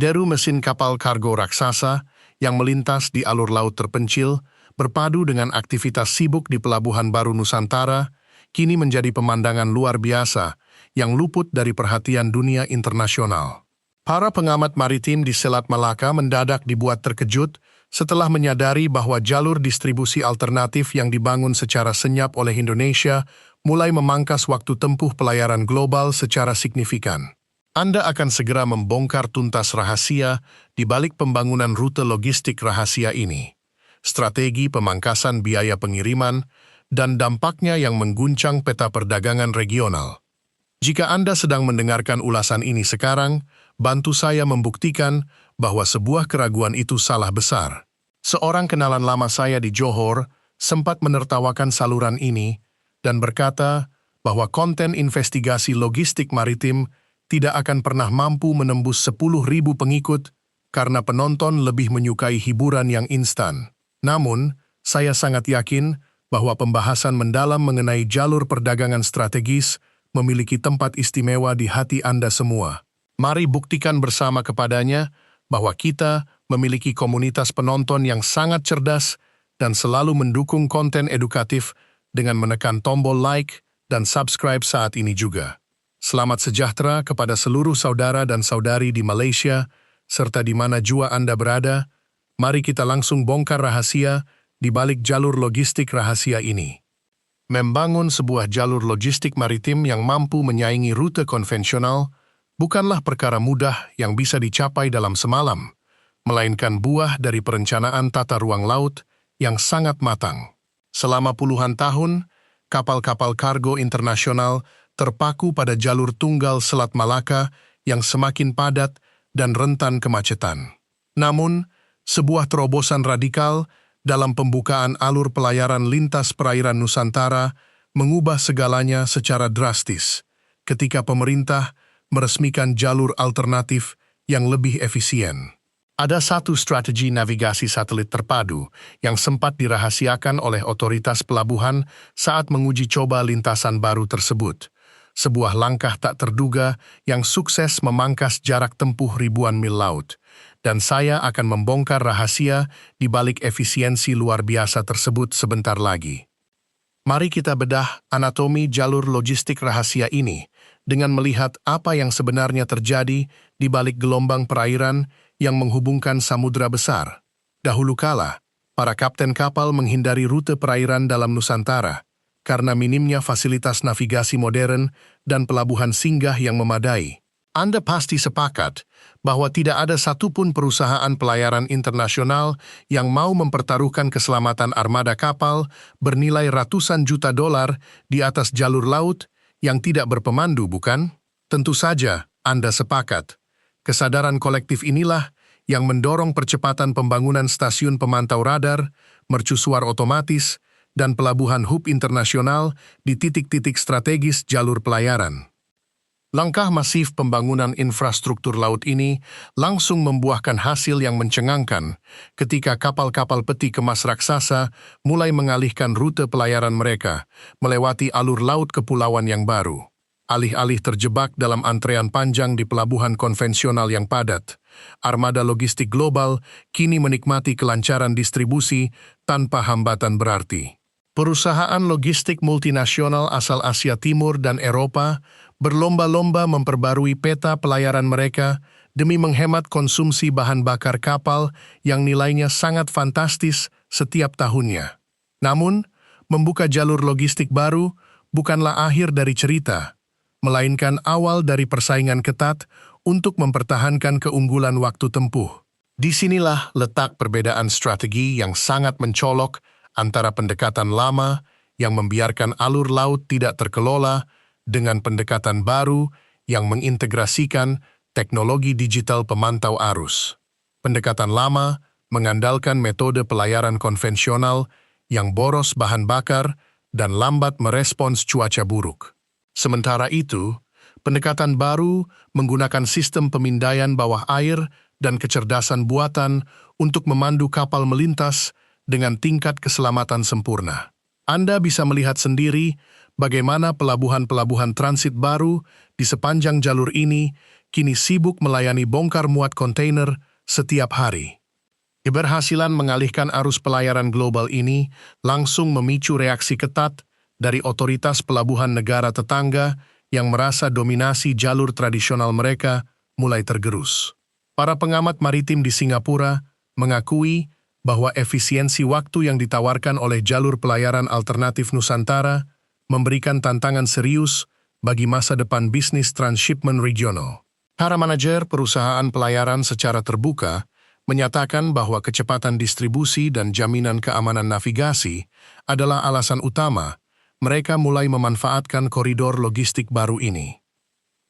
Deru mesin kapal kargo raksasa yang melintas di alur laut terpencil, berpadu dengan aktivitas sibuk di Pelabuhan Baru Nusantara, kini menjadi pemandangan luar biasa yang luput dari perhatian dunia internasional. Para pengamat maritim di Selat Malaka mendadak dibuat terkejut setelah menyadari bahwa jalur distribusi alternatif yang dibangun secara senyap oleh Indonesia mulai memangkas waktu tempuh pelayaran global secara signifikan. Anda akan segera membongkar tuntas rahasia di balik pembangunan rute logistik rahasia ini, strategi pemangkasan biaya pengiriman, dan dampaknya yang mengguncang peta perdagangan regional. Jika Anda sedang mendengarkan ulasan ini sekarang, bantu saya membuktikan bahwa sebuah keraguan itu salah besar. Seorang kenalan lama saya di Johor sempat menertawakan saluran ini dan berkata bahwa konten investigasi logistik maritim tidak akan pernah mampu menembus 10.000 pengikut karena penonton lebih menyukai hiburan yang instan. Namun, saya sangat yakin bahwa pembahasan mendalam mengenai jalur perdagangan strategis memiliki tempat istimewa di hati Anda semua. Mari buktikan bersama kepadanya bahwa kita memiliki komunitas penonton yang sangat cerdas dan selalu mendukung konten edukatif dengan menekan tombol like dan subscribe saat ini juga. Selamat sejahtera kepada seluruh saudara dan saudari di Malaysia, serta di mana jua Anda berada. Mari kita langsung bongkar rahasia di balik jalur logistik rahasia ini. Membangun sebuah jalur logistik maritim yang mampu menyaingi rute konvensional bukanlah perkara mudah yang bisa dicapai dalam semalam, melainkan buah dari perencanaan tata ruang laut yang sangat matang. Selama puluhan tahun, kapal-kapal kargo internasional terpaku pada jalur tunggal Selat Malaka yang semakin padat dan rentan kemacetan. Namun, sebuah terobosan radikal dalam pembukaan alur pelayaran lintas perairan Nusantara mengubah segalanya secara drastis ketika pemerintah meresmikan jalur alternatif yang lebih efisien. Ada satu strategi navigasi satelit terpadu yang sempat dirahasiakan oleh otoritas pelabuhan saat menguji coba lintasan baru tersebut. Sebuah langkah tak terduga yang sukses memangkas jarak tempuh ribuan mil laut. Dan saya akan membongkar rahasia di balik efisiensi luar biasa tersebut sebentar lagi. Mari kita bedah anatomi jalur logistik rahasia ini dengan melihat apa yang sebenarnya terjadi di balik gelombang perairan yang menghubungkan samudra besar. Dahulu kala, para kapten kapal menghindari rute perairan dalam Nusantara karena minimnya fasilitas navigasi modern dan pelabuhan singgah yang memadai. Anda pasti sepakat bahwa tidak ada satupun perusahaan pelayaran internasional yang mau mempertaruhkan keselamatan armada kapal bernilai ratusan juta dolar di atas jalur laut yang tidak berpemandu, bukan? Tentu saja Anda sepakat. Kesadaran kolektif inilah yang mendorong percepatan pembangunan stasiun pemantau radar, mercusuar otomatis, dan pelabuhan hub internasional di titik-titik strategis jalur pelayaran. Langkah masif pembangunan infrastruktur laut ini langsung membuahkan hasil yang mencengangkan ketika kapal-kapal peti kemas raksasa mulai mengalihkan rute pelayaran mereka melewati alur laut kepulauan yang baru. Alih-alih terjebak dalam antrean panjang di pelabuhan konvensional yang padat, armada logistik global kini menikmati kelancaran distribusi tanpa hambatan berarti. Perusahaan logistik multinasional asal Asia Timur dan Eropa berlomba-lomba memperbarui peta pelayaran mereka demi menghemat konsumsi bahan bakar kapal yang nilainya sangat fantastis setiap tahunnya. Namun, membuka jalur logistik baru bukanlah akhir dari cerita, melainkan awal dari persaingan ketat untuk mempertahankan keunggulan waktu tempuh. Disinilah letak perbedaan strategi yang sangat mencolok antara pendekatan lama yang membiarkan alur laut tidak terkelola dengan pendekatan baru yang mengintegrasikan teknologi digital pemantau arus. Pendekatan lama mengandalkan metode pelayaran konvensional yang boros bahan bakar dan lambat merespons cuaca buruk. Sementara itu, pendekatan baru menggunakan sistem pemindaian bawah air dan kecerdasan buatan untuk memandu kapal melintas dengan tingkat keselamatan sempurna. Anda bisa melihat sendiri bagaimana pelabuhan-pelabuhan transit baru di sepanjang jalur ini kini sibuk melayani bongkar muat kontainer setiap hari. Keberhasilan mengalihkan arus pelayaran global ini langsung memicu reaksi ketat dari otoritas pelabuhan negara tetangga yang merasa dominasi jalur tradisional mereka mulai tergerus. Para pengamat maritim di Singapura mengakui bahwa efisiensi waktu yang ditawarkan oleh jalur pelayaran alternatif Nusantara memberikan tantangan serius bagi masa depan bisnis transshipment regional. Para manajer perusahaan pelayaran secara terbuka menyatakan bahwa kecepatan distribusi dan jaminan keamanan navigasi adalah alasan utama mereka mulai memanfaatkan koridor logistik baru ini.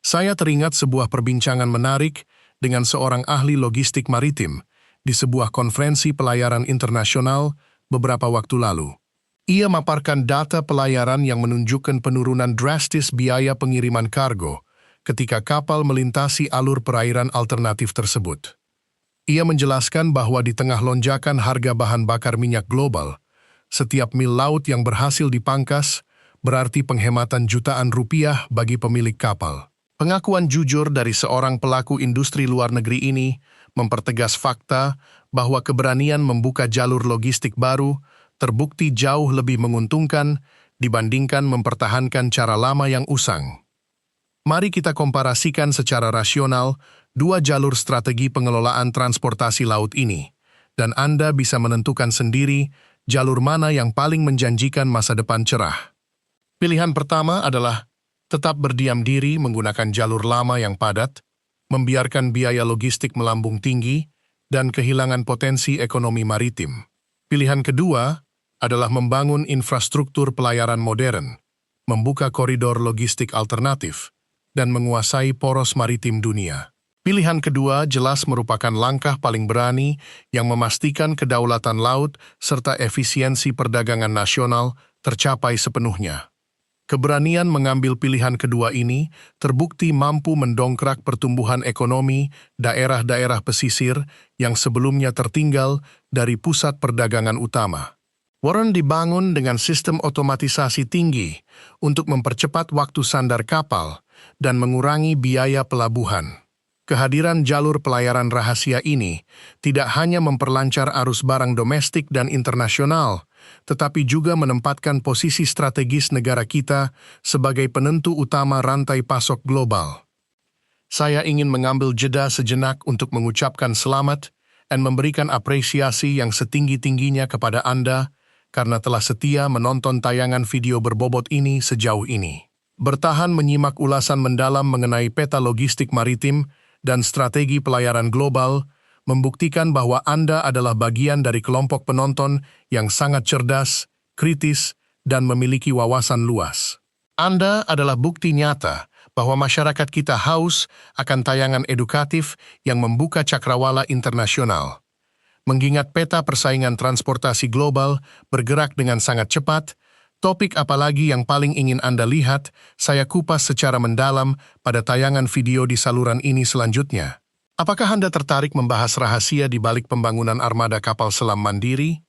Saya teringat sebuah perbincangan menarik dengan seorang ahli logistik maritim di sebuah konferensi pelayaran internasional beberapa waktu lalu. Ia memaparkan data pelayaran yang menunjukkan penurunan drastis biaya pengiriman kargo ketika kapal melintasi alur perairan alternatif tersebut. Ia menjelaskan bahwa di tengah lonjakan harga bahan bakar minyak global, setiap mil laut yang berhasil dipangkas berarti penghematan jutaan rupiah bagi pemilik kapal. Pengakuan jujur dari seorang pelaku industri luar negeri ini mempertegas fakta bahwa keberanian membuka jalur logistik baru terbukti jauh lebih menguntungkan dibandingkan mempertahankan cara lama yang usang. Mari kita komparasikan secara rasional dua jalur strategi pengelolaan transportasi laut ini, dan Anda bisa menentukan sendiri jalur mana yang paling menjanjikan masa depan cerah. Pilihan pertama adalah tetap berdiam diri menggunakan jalur lama yang padat, membiarkan biaya logistik melambung tinggi, dan kehilangan potensi ekonomi maritim. Pilihan kedua adalah membangun infrastruktur pelayaran modern, membuka koridor logistik alternatif, dan menguasai poros maritim dunia. Pilihan kedua jelas merupakan langkah paling berani yang memastikan kedaulatan laut serta efisiensi perdagangan nasional tercapai sepenuhnya. Keberanian mengambil pilihan kedua ini terbukti mampu mendongkrak pertumbuhan ekonomi daerah-daerah pesisir yang sebelumnya tertinggal dari pusat perdagangan utama. Warren dibangun dengan sistem otomatisasi tinggi untuk mempercepat waktu sandar kapal dan mengurangi biaya pelabuhan. Kehadiran jalur pelayaran rahasia ini tidak hanya memperlancar arus barang domestik dan internasional, tetapi juga menempatkan posisi strategis negara kita sebagai penentu utama rantai pasok global. Saya ingin mengambil jeda sejenak untuk mengucapkan selamat dan memberikan apresiasi yang setinggi-tingginya kepada Anda karena telah setia menonton tayangan video berbobot ini sejauh ini. Bertahan menyimak ulasan mendalam mengenai peta logistik maritim dan strategi pelayaran global membuktikan bahwa Anda adalah bagian dari kelompok penonton yang sangat cerdas, kritis, dan memiliki wawasan luas. Anda adalah bukti nyata bahwa masyarakat kita haus akan tayangan edukatif yang membuka cakrawala internasional. Mengingat peta persaingan transportasi global bergerak dengan sangat cepat, topik apalagi yang paling ingin Anda lihat, saya kupas secara mendalam pada tayangan video di saluran ini selanjutnya. Apakah Anda tertarik membahas rahasia di balik pembangunan armada kapal selam mandiri,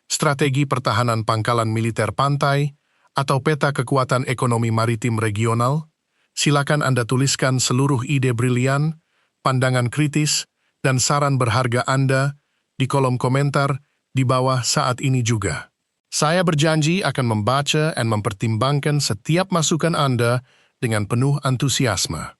strategi pertahanan pangkalan militer pantai, atau peta kekuatan ekonomi maritim regional? Silakan Anda tuliskan seluruh ide brilian, pandangan kritis, dan saran berharga Anda di kolom komentar di bawah saat ini juga. Saya berjanji akan membaca dan mempertimbangkan setiap masukan Anda dengan penuh antusiasme.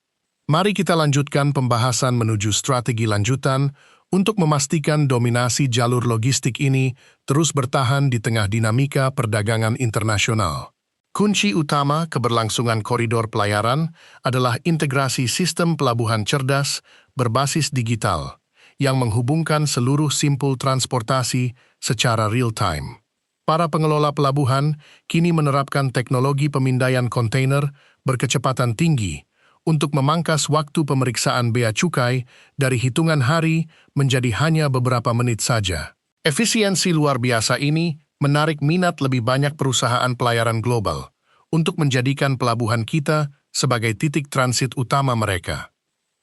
Mari kita lanjutkan pembahasan menuju strategi lanjutan untuk memastikan dominasi jalur logistik ini terus bertahan di tengah dinamika perdagangan internasional. Kunci utama keberlangsungan koridor pelayaran adalah integrasi sistem pelabuhan cerdas berbasis digital yang menghubungkan seluruh simpul transportasi secara real-time. Para pengelola pelabuhan kini menerapkan teknologi pemindaian kontainer berkecepatan tinggi untuk memangkas waktu pemeriksaan bea cukai dari hitungan hari menjadi hanya beberapa menit saja. Efisiensi luar biasa ini menarik minat lebih banyak perusahaan pelayaran global untuk menjadikan pelabuhan kita sebagai titik transit utama mereka.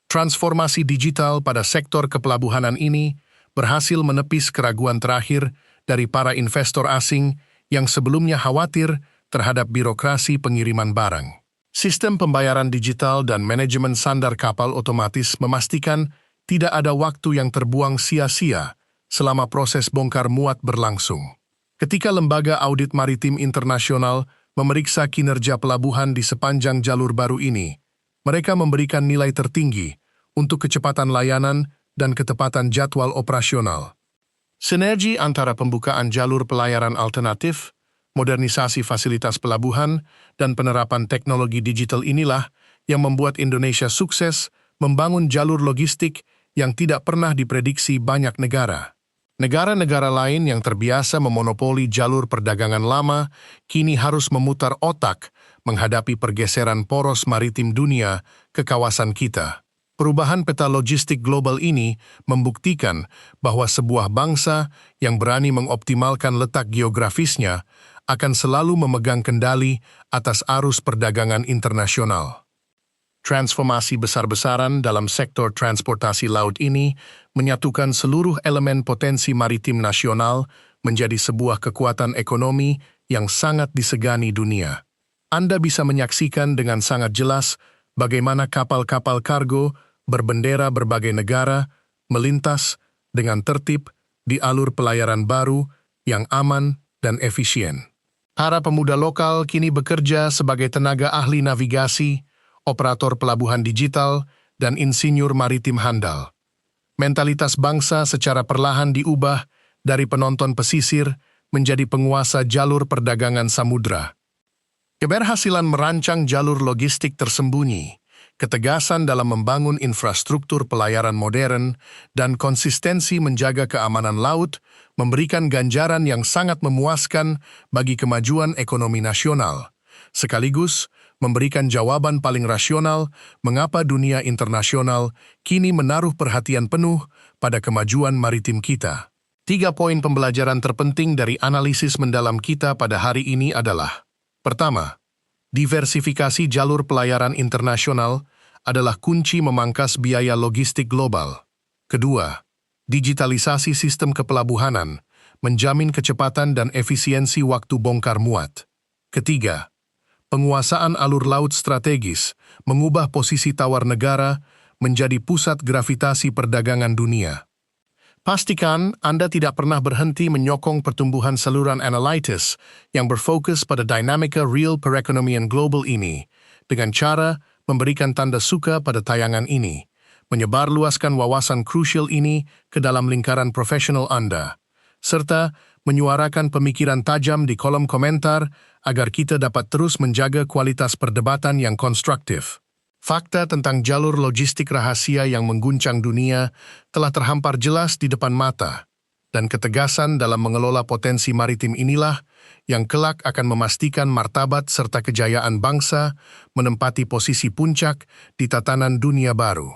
Transformasi digital pada sektor kepelabuhanan ini berhasil menepis keraguan terakhir dari para investor asing yang sebelumnya khawatir terhadap birokrasi pengiriman barang. Sistem pembayaran digital dan manajemen sandar kapal otomatis memastikan tidak ada waktu yang terbuang sia-sia selama proses bongkar muat berlangsung. Ketika Lembaga Audit Maritim Internasional memeriksa kinerja pelabuhan di sepanjang jalur baru ini, mereka memberikan nilai tertinggi untuk kecepatan layanan dan ketepatan jadwal operasional. Sinergi antara pembukaan jalur pelayaran alternatif, modernisasi fasilitas pelabuhan, dan penerapan teknologi digital inilah yang membuat Indonesia sukses membangun jalur logistik yang tidak pernah diprediksi banyak negara. Negara-negara lain yang terbiasa memonopoli jalur perdagangan lama kini harus memutar otak menghadapi pergeseran poros maritim dunia ke kawasan kita. Perubahan peta logistik global ini membuktikan bahwa sebuah bangsa yang berani mengoptimalkan letak geografisnya akan selalu memegang kendali atas arus perdagangan internasional. Transformasi besar-besaran dalam sektor transportasi laut ini menyatukan seluruh elemen potensi maritim nasional menjadi sebuah kekuatan ekonomi yang sangat disegani dunia. Anda bisa menyaksikan dengan sangat jelas bagaimana kapal-kapal kargo berbendera berbagai negara melintas dengan tertib di alur pelayaran baru yang aman dan efisien. Para pemuda lokal kini bekerja sebagai tenaga ahli navigasi, operator pelabuhan digital, dan insinyur maritim handal. Mentalitas bangsa secara perlahan diubah dari penonton pesisir menjadi penguasa jalur perdagangan samudra. Keberhasilan merancang jalur logistik tersembunyi, ketegasan dalam membangun infrastruktur pelayaran modern, dan konsistensi menjaga keamanan laut memberikan ganjaran yang sangat memuaskan bagi kemajuan ekonomi nasional, sekaligus memberikan jawaban paling rasional mengapa dunia internasional kini menaruh perhatian penuh pada kemajuan maritim kita. 3 poin pembelajaran terpenting dari analisis mendalam kita pada hari ini adalah: pertama, diversifikasi jalur pelayaran internasional adalah kunci memangkas biaya logistik global. Kedua, digitalisasi sistem kepelabuhanan menjamin kecepatan dan efisiensi waktu bongkar muat. Ketiga, penguasaan alur laut strategis mengubah posisi tawar negara menjadi pusat gravitasi perdagangan dunia. Pastikan Anda tidak pernah berhenti menyokong pertumbuhan saluran Analytics yang berfokus pada dinamika real perekonomian global ini dengan cara memberikan tanda suka pada tayangan ini, menyebarluaskan wawasan krusial ini ke dalam lingkaran profesional Anda, serta menyuarakan pemikiran tajam di kolom komentar agar kita dapat terus menjaga kualitas perdebatan yang konstruktif. Fakta tentang jalur logistik rahasia yang mengguncang dunia telah terhampar jelas di depan mata, dan ketegasan dalam mengelola potensi maritim inilah yang kelak akan memastikan martabat serta kejayaan bangsa menempati posisi puncak di tatanan dunia baru.